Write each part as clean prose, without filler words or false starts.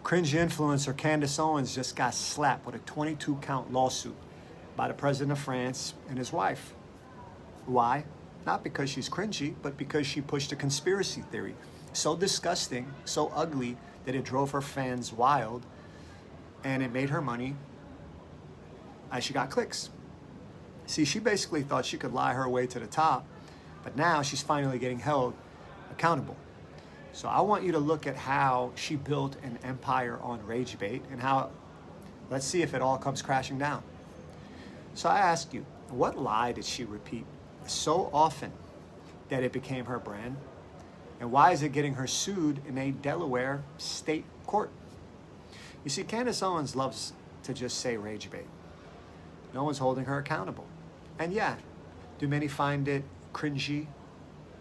Cringy influencer Candace Owens just got slapped with a 22-count lawsuit by the president of France and his wife. Why? Not because she's cringy, but because she pushed a conspiracy theory so disgusting, so ugly, that it drove her fans wild, and it made her money as she got clicks. See, she basically thought she could lie her way to the top, but now she's finally getting held accountable. So I want you to look at how she built an empire on rage bait and how, let's see if it all comes crashing down. So I ask you, what lie did she repeat so often that it became her brand? And why is it getting her sued in a Delaware state court? You see, Candace Owens loves to just say rage bait. No one's holding her accountable. And yeah, do many find it cringy?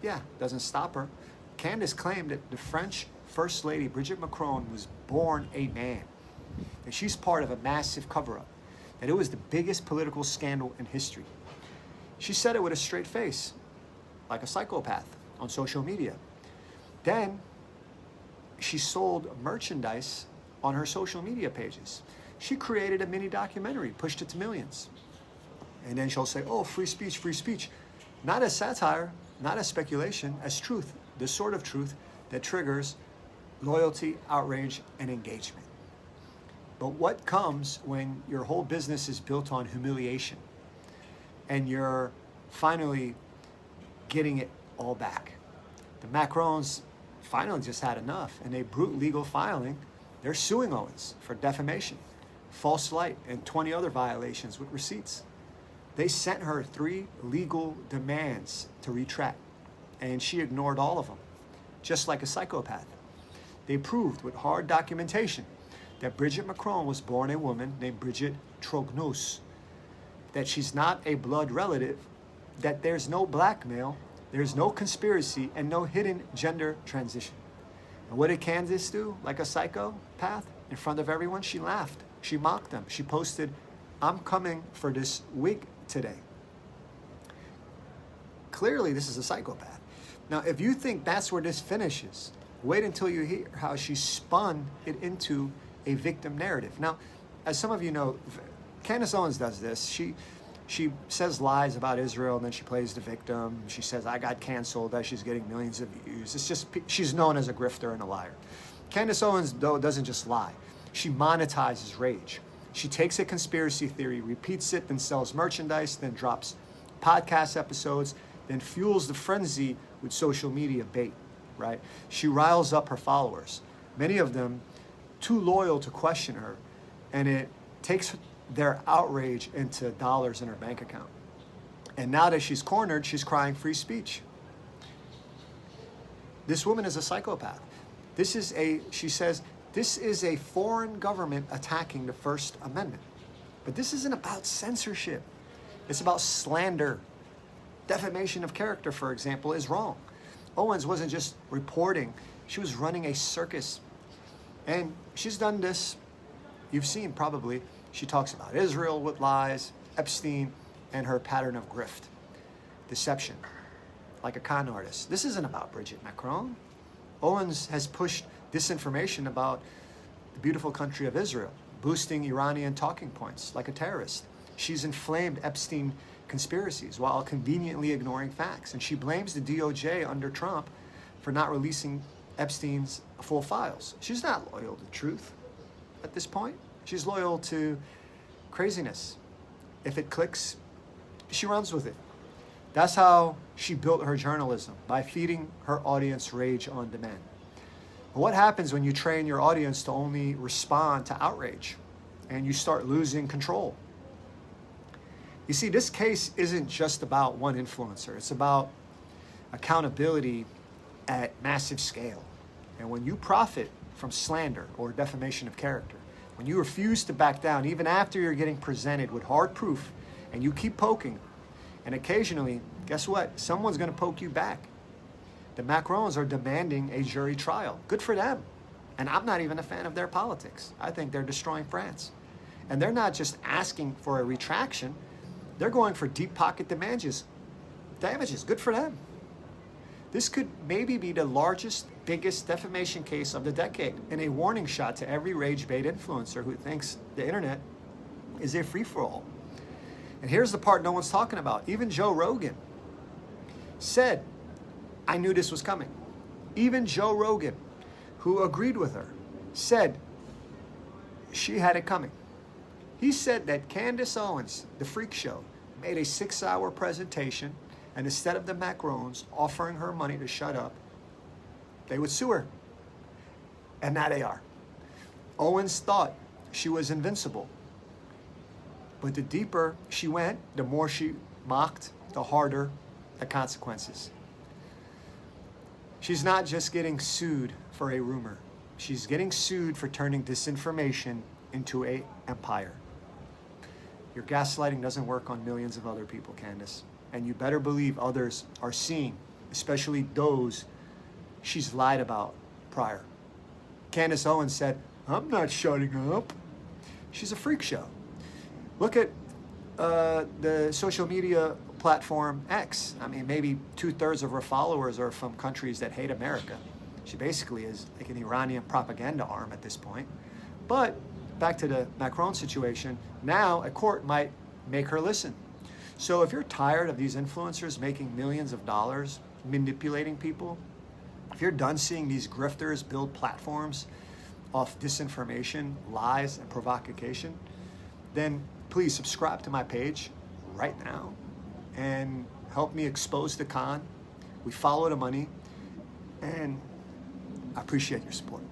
Yeah, doesn't stop her. Candace claimed that the French First Lady, Brigitte Macron, was born a man. That she's part of a massive cover-up. That it was the biggest political scandal in history. She said it with a straight face, like a psychopath, on social media. Then, she sold merchandise on her social media pages. She created a mini documentary, pushed it to millions. And then she'll say, oh, free speech, free speech. Not as satire, not as speculation, as truth. The sort of truth that triggers loyalty, outrage, and engagement. But what comes when your whole business is built on humiliation and you're finally getting it all back? The Macrons finally just had enough, and a brute legal filing. They're suing Owens for defamation, false light, and 20 other violations with receipts. They sent her 3 legal demands to retract, and she ignored all of them, just like a psychopath. They proved with hard documentation that Brigitte Macron was born a woman named Brigitte Trognous, that she's not a blood relative, that there's no blackmail, there's no conspiracy, and no hidden gender transition. And what did Candace do? Like a psychopath, in front of everyone, she laughed. She mocked them. She posted, I'm coming for this wig today. Clearly, this is a psychopath. Now, if you think that's where this finishes, wait until you hear how she spun it into a victim narrative. Now, as some of you know, Candace Owens does this. She says lies about Israel, and then she plays the victim. She says, I got canceled, that she's getting millions of views. It's just, she's known as a grifter and a liar. Candace Owens, though, doesn't just lie. She monetizes rage. She takes a conspiracy theory, repeats it, then sells merchandise, then drops podcast episodes, then fuels the frenzy with social media bait, right? She riles up her followers, many of them too loyal to question her, and it takes their outrage into dollars in her bank account. And now that she's cornered, she's crying free speech. This woman is a psychopath. She says, this is a foreign government attacking the First Amendment. But this isn't about censorship. It's about slander. Defamation of character, for example, is wrong. Owens wasn't just reporting. She was running a circus. And she's done this, you've seen probably. She talks about Israel with lies, Epstein, and her pattern of grift, deception, like a con artist. This isn't about Brigitte Macron. Owens has pushed disinformation about the beautiful country of Israel, boosting Iranian talking points like a terrorist. She's inflamed Epstein conspiracies while conveniently ignoring facts. And she blames the DOJ under Trump for not releasing Epstein's full files. She's not loyal to truth at this point. She's loyal to craziness. If it clicks, she runs with it. That's how she built her journalism, by feeding her audience rage on demand. But what happens when you train your audience to only respond to outrage and you start losing control? You see, this case isn't just about one influencer. It's about accountability at massive scale. And when you profit from slander or defamation of character, when you refuse to back down even after you're getting presented with hard proof, and you keep poking, and occasionally, guess what? Someone's going to poke you back. The Macrons are demanding a jury trial. Good for them. And I'm not even a fan of their politics. I think they're destroying France. And they're not just asking for a retraction. They're going for deep pocket damages. Good for them. This could maybe be the largest biggest defamation case of the decade, and a warning shot to every rage-bait influencer who thinks the internet is a free-for-all. And here's the part no one's talking about. Even Joe Rogan said, I knew this was coming. Even Joe Rogan, who agreed with her, said she had it coming. He said that Candace Owens, the freak show, made a 6-hour presentation, and instead of the Macrons offering her money to shut up, they would sue her. And now they are. Owens thought she was invincible. But the deeper she went, the more she mocked, the harder the consequences. She's not just getting sued for a rumor. She's getting sued for turning disinformation into an empire. Your gaslighting doesn't work on millions of other people, Candace. And you better believe others are seeing, especially those she's lied about prior. Candace Owens said, I'm not shutting up. She's a freak show. Look at the social media platform X. I mean, maybe 2/3 of her followers are from countries that hate America. She basically is like an Iranian propaganda arm at this point. But back to the Macron situation, now a court might make her listen. So if you're tired of these influencers making millions of dollars manipulating people, if you're done seeing these grifters build platforms off disinformation, lies, and provocation, then please subscribe to my page right now and help me expose the con. We follow the money, and I appreciate your support.